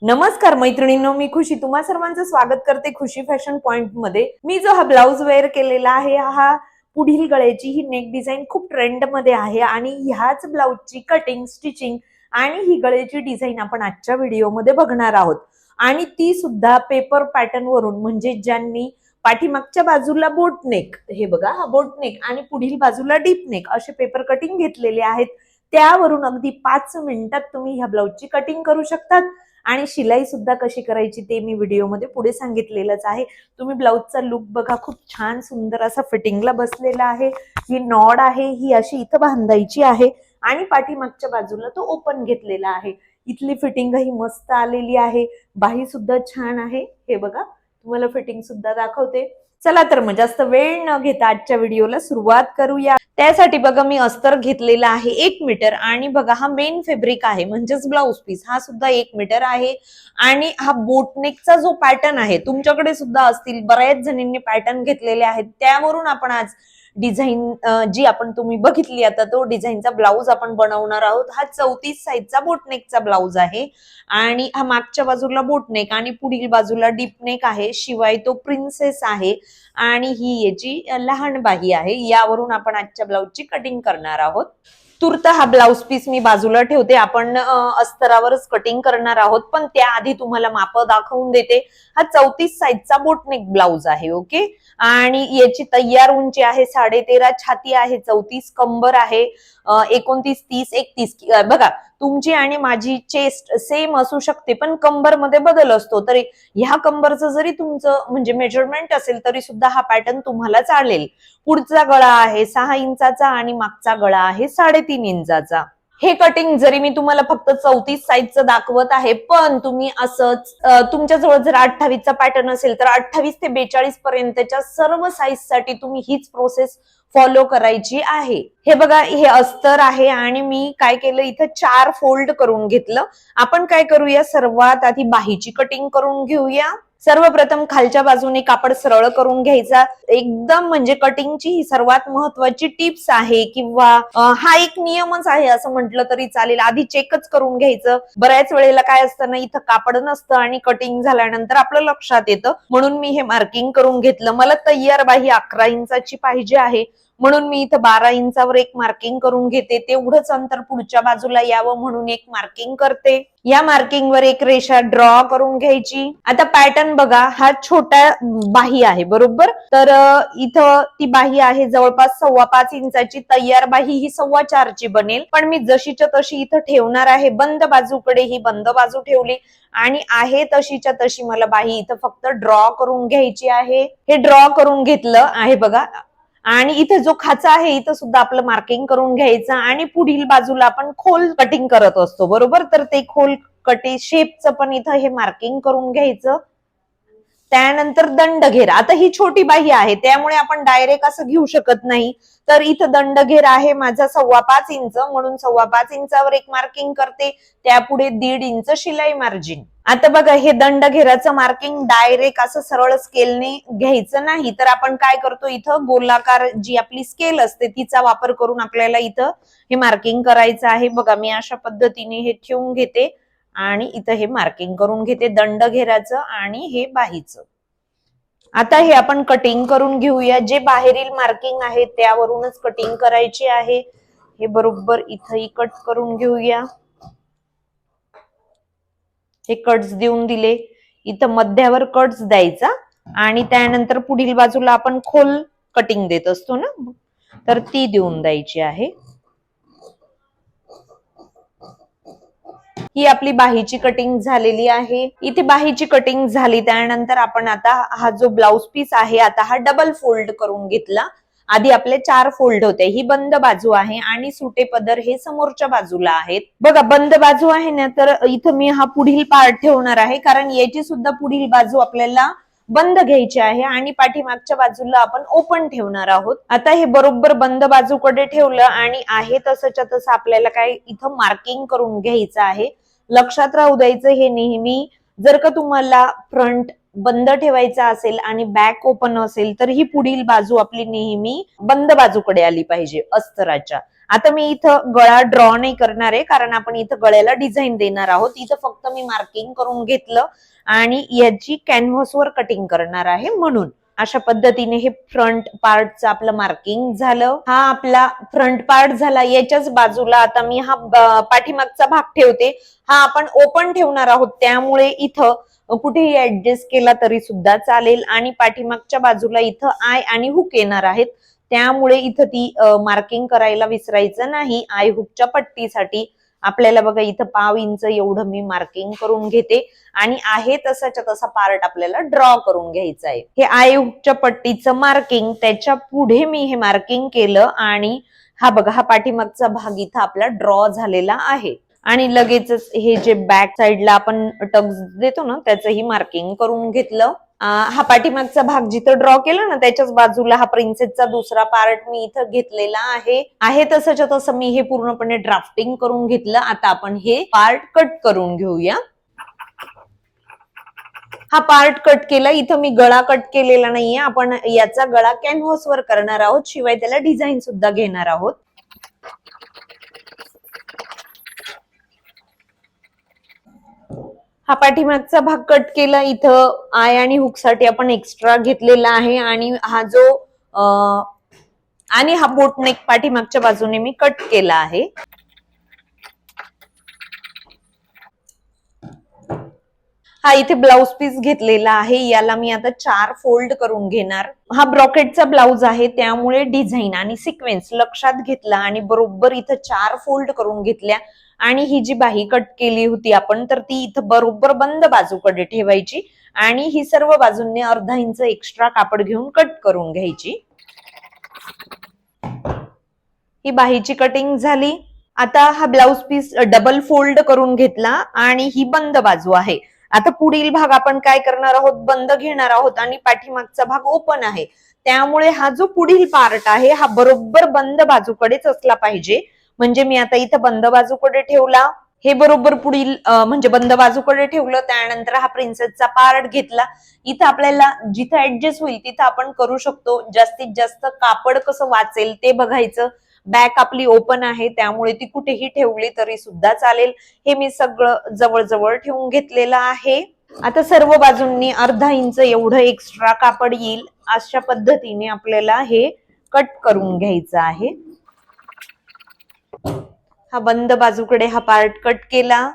नमस्कार मैत्रिणींनो, मी खुशी तुम्हा सर्वांचं स्वागत करते खुशी फॅशन पॉइंट मध्ये। मी जो हा ब्लाउज वेअर केलेला आहे हा पुढील गळ्याची ही नेक डिझाईन खूप ट्रेंड मध्ये आहे आणि ह्याच ब्लाउजची कटिंग, स्टिचिंग आणि ही गळ्याची डिझाईन आपण आजच्या व्हिडिओमध्ये बघणार आहोत। आणि ती सुद्धा पेपर पॅटर्न वरून, म्हणजे ज्यांनी पाठीमागच्या बाजूला बोट नेक, हे बघा हा बोट नेक आणि पुढील बाजूला डीप नेक असे पेपर कटिंग घेतलेले आहेत, त्यावरून अगदी 5 मिनिटात तुम्ही ह्या ब्लाउजची कटिंग करू शकतात। आणि शिलाई सुद्धा कशी करायची ते मी व्हिडिओमध्ये पुढे सांगितलेलंच आहे। तुम्ही ब्लाउजचा लुक बघा, खूप छान सुंदर असा फिटिंगला बसलेला आहे। ही नॉड आहे, ही अशी इथं बांधायची आहे आणि पाठीमागच्या बाजूला तो ओपन घेतलेला आहे। इथली फिटिंग ही मस्त आलेली आहे, बाही सुद्धा छान आहे। हे बघा, तुम्हाला फिटिंग सुद्धा दाखवते। चला तर मग जास्त वेळ न घेता आजच्या व्हिडिओला सुरुवात करूया। त्यासाठी बघा मी अस्तर घेतलेला आहे 1 मीटर आणि बघा हा मेन फॅब्रिक आहे, म्हणजेच ब्लाउज पीस हा सुद्धा 1 मीटर आहे। आणि हा बोटनेकचा जो पॅटर्न आहे, तुमच्याकडे सुद्धा असतील, बऱ्याच जणींनी पॅटर्न घेतलेले आहेत, त्यावरून आपण आज डिझाईन जी आपण तुम्ही बघितली आता तो डिझाईनचा ब्लाउज आपण बनवणार आहोत। हा 34 साईजचा बोटनेकचा ब्लाउज आहे आणि हा मागच्या बाजूला बोटनेक आणि पुढील बाजूला डीपनेक आहे, शिवाय तो प्रिन्सेस आहे आणि ही याची लहान बाही आहे। यावरून आपण आजच्या ब्लाउजची कटिंग करणार आहोत। तूर्त हा ब्लाउज पीस मी बाजूला ठेवते, आपण अस्तरावरच कटिंग करणार आहोत, पण त्याआधी तुम्हाला माप दाखवून देते। हा 34 साईजचा बोटनेक ब्लाउज आहे, ओके। आणि याची तयार उंची आहे 13.5, छाती आहे 34, कंबर आहे 29, 30, 31। बघा तुमची आणि माझी चेस्ट सेम असू शकते, पण कंबर मध्ये बदल असतो, तरी ह्या कंबरचं जरी तुमचं म्हणजे मेजरमेंट असेल तरी सुद्धा हा पॅटर्न तुम्हाला चालेल। पुढचा गळा आहे 6 इंचाचा आणि मागचा गळा आहे 3.5 इंचाचा। हे कटिंग जरी मी तुम्हाला फक्त 34 साईजचं दाखवत आहे, पण तुम्ही असंच तुमच्याजवळ जर 28चा पॅटर्न असेल तर 28 ते 42 पर्यंतच्या सर्व साईज साठी तुम्ही हीच प्रोसेस फॉलो करायची आहे। हे बघा, हे अस्तर आहे आणि मी काय केलं, इथं 4 फोल्ड करून घेतलं। आपण काय करूया, सर्वात आधी बाहीची कटिंग करून घेऊया। सर्वप्रथम खालच्या बाजूने कापड सरळ करून घ्यायचा, एकदम म्हणजे कटिंगची ही सर्वात महत्वाची टिप्स आहे किंवा हा एक नियमच आहे असं म्हटलं तरी चालेल। आधी चेकच करून घ्यायचं, बऱ्याच वेळेला काय असतं ना, इथं कापड नसतं आणि कटिंग झाल्यानंतर आपलं लक्षात येतं, म्हणून मी हे मार्किंग करून घेतलं। मला तयार बाही 11 इंचाची पाहिजे आहे, म्हणून मी इथं 12 इंचावर एक मार्किंग करून घेते। तेवढंच अंतर पुढच्या बाजूला यावं म्हणून एक मार्किंग करते। या मार्किंग वर एक रेषा ड्रॉ करून घ्यायची। आता पॅटर्न बघा, हा छोटा बाही आहे बरोबर, तर इथं ती बाही आहे जवळपास 5.25 इंचाची। तयार बाही ही 4.25 ची बनेल, पण मी जशीच्या तशी इथं ठेवणार आहे। बंद बाजूकडे ही बंद बाजू ठेवली आणि आहे तशीच्या तशी मला बाही इथं फक्त ड्रॉ करून घ्यायची आहे। हे ड्रॉ करून घेतलं आहे बघा, आणि इथं जो खाचा आहे इथं सुद्धा आपलं मार्किंग करून घ्यायचं आणि पुढील बाजूला आपण खोल कटिंग करत असतो बरोबर, तर ते खोल कटे शेपचं पण इथं हे मार्किंग करून घ्यायचं। त्यानंतर दंड घेरा, आता ही छोटी बाही आहे त्यामुळे आपण डायरेक्ट असं घेऊ शकत नाही, तर इथं दंड घेरा आहे माझा 5.25 इंच, म्हणून 5.25 इंचावर एक मार्किंग करते। त्यापुढे 1.5 इंच शिलाई मार्जिन। आता बघा, हे दंड घेराचं मार्किंग डायरेक्ट असं सरळ स्केलने घ्यायचं नाही, तर आपण काय करतो, इथं गोलाकार जी आपली स्केल असते तिचा वापर करून आपल्याला इथं हे मार्किंग करायचं आहे। बघा मी अशा पद्धतीने हे ठेवून घेते आणि इथं हे मार्किंग करून घेते दंड घेराचं आणि हे बाहीचं। आता हे आपण कटिंग करून घेऊया। जे बाहेरील मार्किंग आहे त्यावरूनच कटिंग करायची आहे। हे बरोबर इथंही कट करून घेऊया। हे कट्स देऊन दिले, इथं मध्यावर कट्स द्यायचा आणि त्यानंतर पुढील बाजूला आपण खोल कटिंग देत असतो ना, तर ती देऊन द्यायची आहे। ही आपली बाहीची कटिंग झालेली आहे। इथे बाहीची कटिंग झाली, त्यानंतर आपण आता हा जो ब्लाउज पीस आहे आता हा डबल फोल्ड करून घेतला। आधी आपले 4 फोल्ड होते, ही बंद बाजू आहे आणि सुटे पदर हे समोरच्या बाजूला आहेत। बघा बंद बाजू आहे ना, तर इथं मी हा पुढील पार्ट ठेवणार आहे, कारण याची सुद्धा पुढील बाजू आपल्याला बंद घ्यायची आहे आणि पाठीमागच्या बाजूला आपण ओपन ठेवणार आहोत। आता हे बरोबर बंद बाजूकडे ठेवलं आणि आहे तसंच्या तसं आपल्याला काय इथं मार्किंग करून घ्यायचं आहे। लक्षात राहू द्यायचं, हे नेहमी जर का तुम्हाला फ्रंट बंद ठेवायचा असेल आणि बॅक ओपन असेल तर ही पुढील बाजू आपली नेहमी बंद बाजूकडे आली पाहिजे अस्तराच्या, आता मी इथं गळा ड्रॉ नाही करणार आहे, कारण आपण इथं गळ्याला डिझाईन देणार आहोत. इथं फक्त मी मार्किंग करून घेतलं आणि याची कॅनव्हासवर कटिंग करणार आहे म्हणून. अशा पद्धतीने हे फ्रंट पार्टचं आपलं मार्किंग झालं. हा आपला फ्रंट पार्ट झाला. याच्याच बाजूला आता मी हा पाठीमागचा भाग ठेवते. हा आपण ओपन ठेवणार आहोत, त्यामुळे इथं कुठेही ऍडजस्ट केला तरी सुद्धा चालेल. आणि पाठीमागच्या बाजूला इथं आय आणि हुक येणार आहेत, त्यामुळे इथं ती मार्किंग करायला विसरायचं नाही. आय हुकच्या पट्टीसाठी आपल्याला बघा इथं 1/2 इंच एवढं मी मार्किंग करून घेते आणि आहे तसाच्या तसा पार्ट आपल्याला ड्रॉ करून घ्यायचा आहे. हे आय हुकच्या पट्टीचं मार्किंग, त्याच्या पुढे मी हे मार्किंग केलं आणि हा बघा हा पाठीमागचा भाग इथं आपला ड्रॉ झालेला आहे. आणि लगेचच हे जे बॅक साइडला आपण टक्स देतो ना, त्याचंही मार्किंग करून घेतलं. हा पाठीमागचा भाग जिथं ड्रॉ केला ना, त्याच्याच बाजूला हा प्रिन्सेसचा दुसरा पार्ट मी इथं घेतलेला आहे तसंच्या तसं मी हे पूर्णपणे ड्राफ्टिंग करून घेतलं. आता आपण हे पार्ट कट करून घेऊया. हा पार्ट कट केला. इथं मी गळा कट केलेला नाहीये, आपण याचा गळा कॅनव्हासवर करणार आहोत, शिवाय त्याला डिझाईन सुद्धा घेणार आहोत. हा पाठीमागचा भाग कट केला. इथं आय आणि हुक साठी आपण एक्स्ट्रा घेतलेला आहे आणि हा जो आणि हा बोट नेक पाठीमागच्या बाजूने मी कट केला आहे. हा इथे ब्लाउज पीस घेतलेला आहे, याला मी आता 4 फोल्ड करून घेणार. हा ब्रॉकेटचा ब्लाउज आहे, त्यामुळे डिझाईन आणि सिक्वेन्स लक्षात घेतला आणि बरोबर इथं 4 फोल्ड करून घेतल्या. आणि ही जी बाही कट केली होती आपण, तर ती इथं बरोबर बंद बाजूकडे ठेवायची आणि ही सर्व बाजूंनी अर्धा इंच एक्स्ट्रा कापड घेऊन कट करून घ्यायची. ही बाहीची कटिंग झाली. आता हा ब्लाउज पीस डबल फोल्ड करून घेतला आणि ही बंद बाजू आहे. आता पुढील भाग आपण काय करणार आहोत, बंद घेणार आहोत आणि पाठीमागचा भाग ओपन आहे, त्यामुळे हा जो पुढील पार्ट आहे हा बरोबर बंद बाजूकडेच असला पाहिजे. म्हणजे मी आता इथं बंद बाजूकडे ठेवला, हे बरोबर पुढील म्हणजे बंद बाजूकडे ठेवलं. त्यानंतर हा प्रिन्सेसचा पार्ट घेतला. इथं आपल्याला जिथं ऍडजस्ट होईल तिथं आपण करू शकतो. जास्तीत जास्त कापड कसं वाचेल ते बघायचं. बॅक आपली ओपन आहे, त्यामुळे ती कुठेही ठेवली तरी सुद्धा चालेल. हे मी सगळं जवळ ठेवून घेतलेलं आहे. आता सर्व बाजूंनी अर्धा इंच एवढं एक्स्ट्रा कापड येईल अशा पद्धतीने आपल्याला हे कट करून घ्यायचं आहे. हा बंद बाजूकडे हा पार्ट कट केला.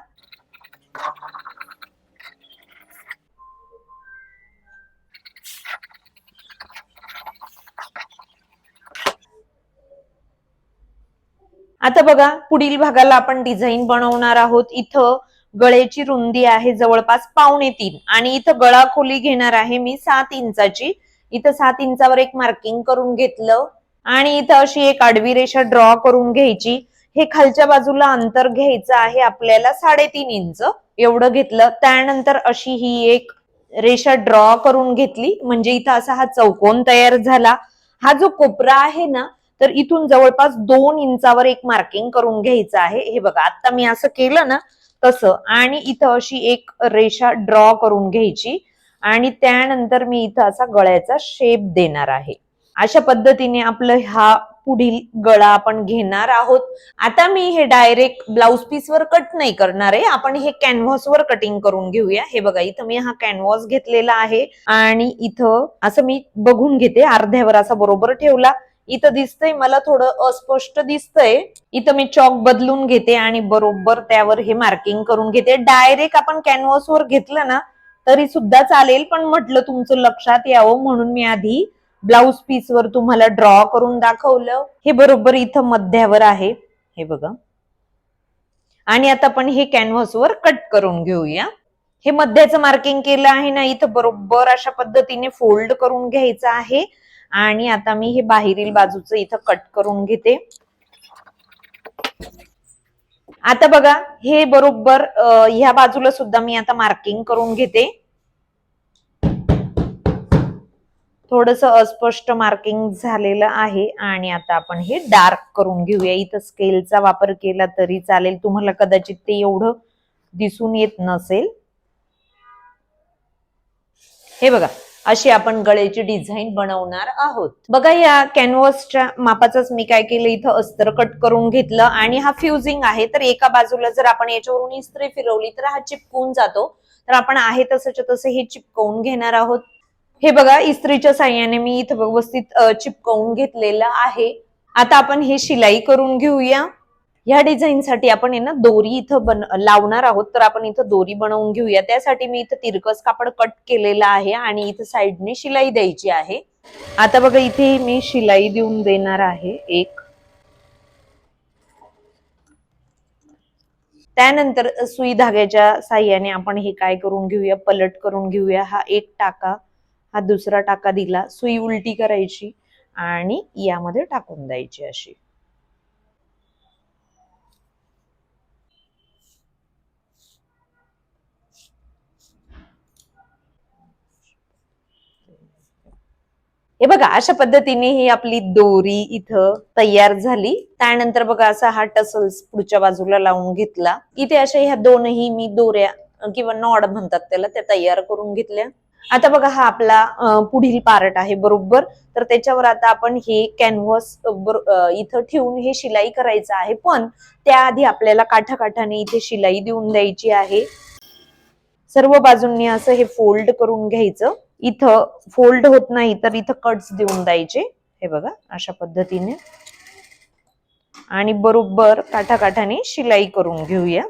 आता बघा पुढील भागाला आपण डिझाईन बनवणार आहोत. इथं गळ्याची रुंदी आहे जवळपास 2.25 आणि इथं गळा खोली घेणार आहे मी 7 इंचाची. इथं 7 इंचावर एक मार्किंग करून घेतलं आणि इथं अशी एक आडवी रेषा ड्रॉ करून घ्यायची. हे खालच्या बाजूला अंतर घ्यायचं आहे आपल्याला 3.5 इंच एवढं घेतलं. त्यानंतर अशी ही एक रेषा ड्रॉ करून घेतली, म्हणजे इथं असा हा चौकोन तयार झाला. हा जो कोपरा आहे ना, तर इथून जवळपास 2 इंचावर एक मार्किंग करून घ्यायचं आहे. हे बघा आता मी असं केलं ना तसं, आणि इथं अशी एक रेषा ड्रॉ करून घ्यायची आणि त्यानंतर मी इथं असा गळ्याचा शेप देणार आहे. अशा पद्धतीने आपलं हा पुढील गळा आपण घेणार आहोत. आता मी हे डायरेक्ट ब्लाउज पीसवर कट नाही करणार आहे, आपण हे कॅनव्हासवर कटिंग करून घेऊया. हे बघा इथं मी हा कॅनव्हास घेतलेला आहे आणि इथं असं मी बघून घेते, अर्ध्यावर असा बरोबर ठेवला. इथं दिसतंय मला थोडं अस्पष्ट दिसतंय, इथं मी चॉक बदलून घेते आणि बरोबर त्यावर हे मार्किंग करून घेते. डायरेक्ट आपण कॅनव्हासवर घेतलं ना तरी सुद्धा चालेल, पण म्हटलं तुमचं लक्षात यावं म्हणून मी आधी ब्लाउज पीसवर तुम्हाला ड्रॉ करून दाखवलं. हे बरोबर इथं मध्यावर आहे, हे बघा. आणि आता आपण हे कॅनव्हासवर कट करून घेऊया. हे मध्याचं मार्किंग केलं आहे ना, इथं बरोबर अशा पद्धतीने फोल्ड करून घ्यायचं आहे आणि आता मी हे बाहेरील बाजूचं इथं कट करून घेते. आता बघा हे बरोबर ह्या बाजूला सुद्धा मी आता मार्किंग करून घेते. थोडस अस्पष्ट मार्किंग झालेलं आहे आणि आता आपण हे डार्क करून घेऊया. इथं स्केलचा वापर केला तरी चालेल, तुम्हाला कदाचित ते एवढं दिसून येत नसेल. हे बघा अशी आपण गळ्याची डिझाईन बनवणार आहोत. बघा या कॅनव्हासच्या मापाचाच मी काय केलं, इथं अस्तर कट करून घेतलं आणि हा फ्युजिंग आहे, तर एका बाजूला जर आपण याच्यावरून इस्त्री फिरवली तर हा चिपकून जातो. तर आपण आहे तसंच्या तसं हे चिपकवून घेणार आहोत. हे बघा इस्त्रीच्या साह्याने मी इथं व्यवस्थित चिपकवून घेतलेलं आहे. आता आपण हे शिलाई करून घेऊया. ह्या डिझाईन साठी आपण ना दोरी इथं लावणार आहोत, तर आपण इथं दोरी बनवून घेऊया. त्यासाठी मी इथं तिरकस कापड कट केलेलं आहे आणि इथं साईडने शिलाई द्यायची आहे. आता बघा इथे मी शिलाई देऊन देणार आहे एक. त्यानंतर सुई धाग्याच्या साह्याने आपण हे काय करून घेऊया, पलट करून घेऊया. हा एक टाका, हा दुसरा टाका दिला, सुई उलटी करायची आणि यामध्ये टाकून द्यायची अशी. हे बघा अशा पद्धतीने ही आपली दोरी इथं तयार झाली. त्यानंतर बघा असा हा टसल्स पुढच्या बाजूला लावून घेतला. इथे अशा ह्या दोनही मी दोऱ्या किंवा नॉड म्हणतात त्याला, त्या तयार करून घेतल्या. आता बघा हा आपला पुढील पार्ट आहे बरोबर, तर त्याच्यावर आता आपण हे कॅनव्हास इथं ठेवून हे शिलाई करायचं आहे. पण त्याआधी आपल्याला काठाकाठाने इथे शिलाई देऊन द्यायची आहे. सर्व बाजूंनी असं हे फोल्ड करून घ्यायचं. इथं फोल्ड होत नाही तर इथं कट्स देऊन द्यायचे. हे बघा अशा पद्धतीने आणि बरोबर काठाकाठाने शिलाई करून घेऊया.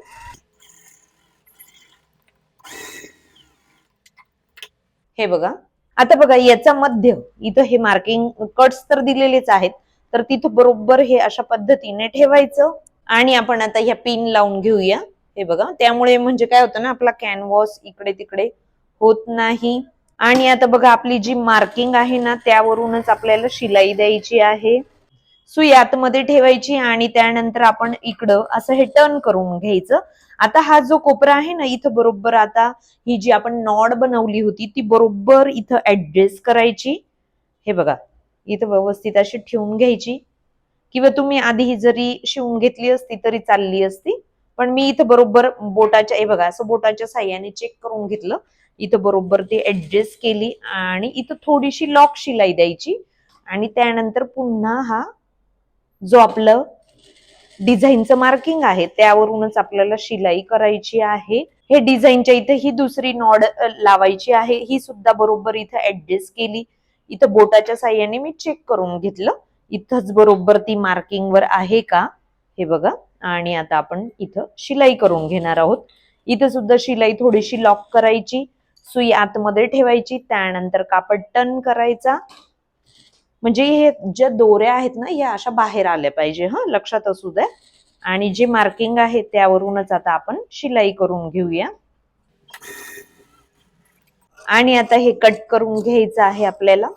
हे बघा आता बघा याचा मध्य इथं हे मार्किंग कट्स तर दिलेलेच आहेत, तर तिथं बरोबर हे अशा पद्धतीने ठेवायचं आणि आपण आता ह्या पिन लावून घेऊया. हे बघा त्यामुळे म्हणजे काय होतं ना, आपला कॅनव्हास इकडे तिकडे होत नाही. आणि आता बघा आपली जी मार्किंग आहे ना, त्यावरूनच आपल्याला शिलाई द्यायची आहे. सुई आतमध्ये ठेवायची आणि त्यानंतर आपण इकडं असं हे टर्न करून घ्यायचं. आता हा जो कोपरा आहे ना, इथं बरोबर आता ही जी आपण नॉड बनवली होती ती बरोबर इथं ऍडजस्ट करायची. हे बघा इथं व्यवस्थित अशी ठेवून घ्यायची, किंवा तुम्ही आधी जरी शिवून घेतली असती तरी चालली असती. पण मी इथं बरोबर बोटाच्या, हे बघा असं बोटाच्या साह्याने चेक करून घेतलं. इथं बरोबर ती ऍडजस्ट केली आणि इथं थोडीशी लॉक शिलाई द्यायची आणि त्यानंतर पुन्हा हा जो आपलं डिझाईनचं मार्किंग आहे त्यावरूनच आपल्याला शिलाई करायची आहे. हे डिझाईनच्या इथे ही दुसरी नॉड लावायची आहे, ही सुद्धा बरोबर इथं ऍडजस्ट केली. इथं बोटाच्या साह्याने मी चेक करून घेतलं इथंच बरोबर ती मार्किंग वर आहे का, हे बघा. आणि आता आपण इथं शिलाई करून घेणार आहोत. इथं सुद्धा शिलाई थोडीशी लॉक करायची, सुई आतमध्ये ठेवायची, त्यानंतर कापड टर्न करायचा. म्हणजे हे ज्या दोऱ्या आहेत ना या अशा बाहेर आल्या पाहिजे, हा लक्षात असू द्या. आणि जे मार्किंग आहे त्यावरूनच आता आपण शिलाई करून घेऊया. आणि आता हे कट करून घ्यायचं आहे आपल्याला.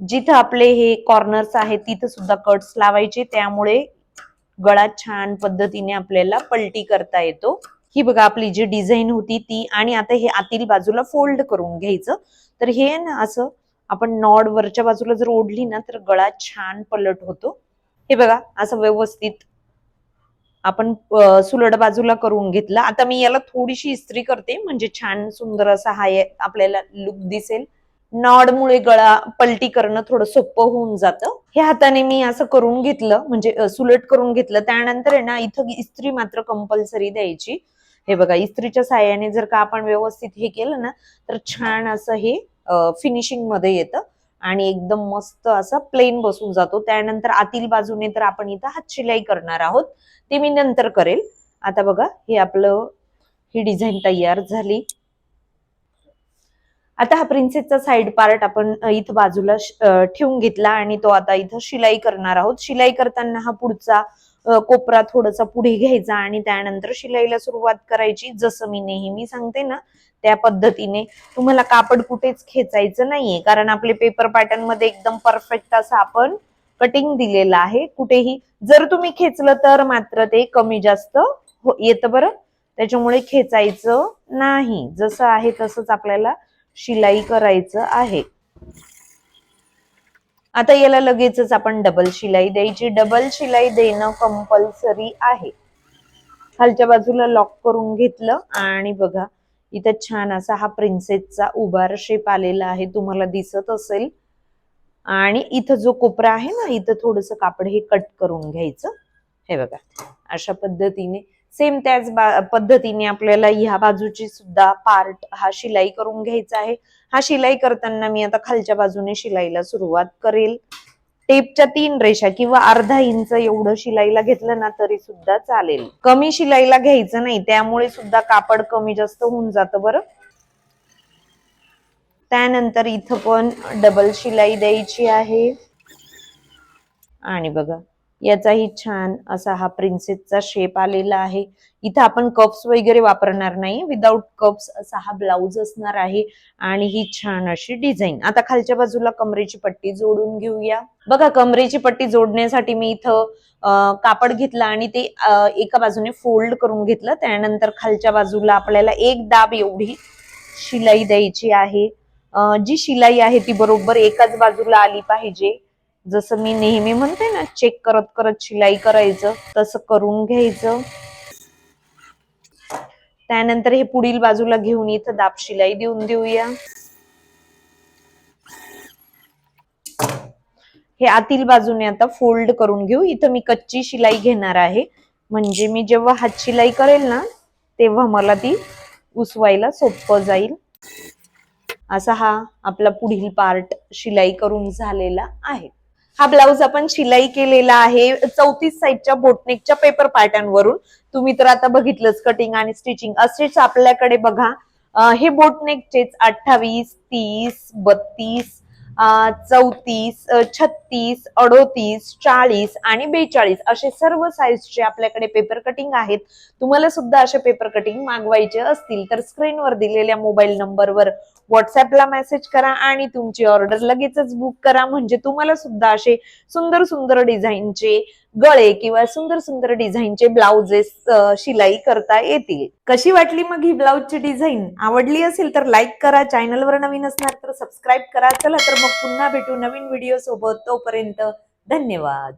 जिथं आपले हे कॉर्नर्स आहेत तिथं सुद्धा कट्स लावायचे, त्यामुळे गळा छान पद्धतीने आपल्याला पलटी करता येतो. ही बघा आपली जी डिझाईन होती ती. आणि आता हे आतील बाजूला फोल्ड करून घ्यायचं. तर हे ना असं आपण नॉड वरच्या बाजूला जर ओढली ना तर गळा छान पलट होतो. हे बघा असं व्यवस्थित आपण सुलट बाजूला करून घेतलं. आता मी याला थोडीशी इस्त्री करते म्हणजे छान सुंदर असा हा आपल्याला लुक दिसेल. नॉडमुळे गळा पलटी करणं थोडं सोपं होऊन जातं. हे हाताने मी असं करून घेतलं म्हणजे सुलट करून घेतलं. त्यानंतर आहे ना इथं इस्त्री मात्र कंपल्सरी द्यायची. हे बघा इस्त्रीच्या साह्याने जर का आपण व्यवस्थित हे केलं ना तर छान असं हे फिनिशिंग मध्ये येतं आणि एकदम मस्त असा प्लेन बसून जातो. त्यानंतर आतील बाजूने तर आपण इथं हात शिलाई करणार आहोत, ते मी नंतर करेल. आता बघा हे आपलं ही डिझाईन तयार झाली. आता हा प्रिन्सेसचा साइड पार्ट आपण इथं बाजूला ठेवून घेतला आणि तो आता इथं शिलाई करणार आहोत. शिलाई करताना हा पुढचा कोपरा थोडासा पुढे घ्यायचा आणि त्यानंतर शिलाईला सुरुवात करायची. जसं मी नेहमी सांगते ना त्या पद्धतीने. तुम्हाला कापड कुठेच खेचायचं नाहीये, कारण आपले पेपर पॅटर्न मध्ये एकदम परफेक्ट असं आपण कटिंग दिलेलं आहे. कुठेही जर तुम्ही खेचलं तर मात्र ते कमी जास्त येतं बरं, त्याच्यामुळे खेचायचं नाही. जसं आहे तसंच आपल्याला शिलाई करायचं आहे. आता याला लगेचच आपण डबल शिलाई द्यायची. डबल शिलाई देणं कंपल्सरी आहे. खालच्या बाजूला लॉक करून घेतलं आणि बघा इथं छान असा हा प्रिन्सेसचा उभार शेप आलेला आहे, तुम्हाला दिसत असेल. आणि इथं जो कोपरा आहे ना, इथं थोडस कापड हे कट करून घ्यायचं. हे बघा, अशा पद्धतीने सेम त्याच पद्धतीने आपल्याला ह्या बाजूची सुद्धा पार्ट हा शिलाई करून घ्यायचा आहे. हा शिलाई करताना मी आता खालच्या बाजूने शिलाईला सुरुवात करेल. टेपच्या 3 रेषा किंवा अर्धा इंच एवढं शिलाईला घेतलं ना तरी सुद्धा चालेल. कमी शिलाईला घ्यायचं नाही, त्यामुळे सुद्धा कापड कमी जास्त होऊन जातं बरं. त्यानंतर इथं पण डबल शिलाई द्यायची आहे. आणि बघा, याचाही छान असा हा प्रिन्सेसचा शेप आलेला आहे. इथं आपण कप्स वगैरे वापरणार नाही, विदाउट कप्स असा हा ब्लाउज असणार आहे. आणि ही छान अशी डिझाईन. आता खालच्या बाजूला कमरेची पट्टी जोडून घेऊया. बघा, कमरेची पट्टी जोडण्यासाठी मी इथं कापड घेतलं आणि ते एका बाजूने फोल्ड करून घेतलं. त्यानंतर खालच्या बाजूला आपल्याला एक दाब एवढी शिलाई द्यायची आहे. जी शिलाई आहे ती बरोबर एकाच बाजूला आली पाहिजे. जसं मी नेहमी म्हणते ना, चेक करत करत शिलाई करायचं, तसं करून घ्यायचं. त्यानंतर हे पुढील बाजूला घेऊन इथं दाब शिलाई देऊन देऊया. हे आतील बाजूने आता फोल्ड करून घेऊ. इथं मी कच्ची शिलाई घेणार आहे, म्हणजे मी जेव्हा हात शिलाई करेल ना तेव्हा मला ती उसवायला सोपं जाईल. असा हा आपला पुढील पार्ट शिलाई करून झालेला आहे. हा ब्लाउज आपण शिलाई केलेला आहे 34 साईजच्या बोटनेकच्या पेपर पॅटर्नवरून. तुम्ही तर आता बघितलंच कटिंग आणि स्टिचिंग असेच आपल्याकडे बघा. हे बोटनेकचेच 28, 30, 32, 34, 36, 38, 40 आणि 42 असे सर्व साईजचे आपल्याकडे पेपर कटिंग आहेत. तुम्हाला सुद्धा असे पेपर कटिंग मागवायचे असतील तर स्क्रीनवर दिलेल्या मोबाईल नंबरवर व्हॉट्सअपला मेसेज करा आणि तुमची ऑर्डर लगेचच बुक करा. म्हणजे तुम्हाला सुद्धा असे सुंदर सुंदर डिझाईनचे गळे किंवा सुंदर सुंदर डिझाईनचे ब्लाउजेस शिलाई करता येतील. कशी वाटली मग ही ब्लाउजची डिझाईन? आवडली असेल तर लाईक करा, चॅनलवर नवीन असणार तर सबस्क्राईब करा. चला तर मग पुन्हा भेटू नवीन व्हिडिओ सोबत. तोपर्यंत धन्यवाद.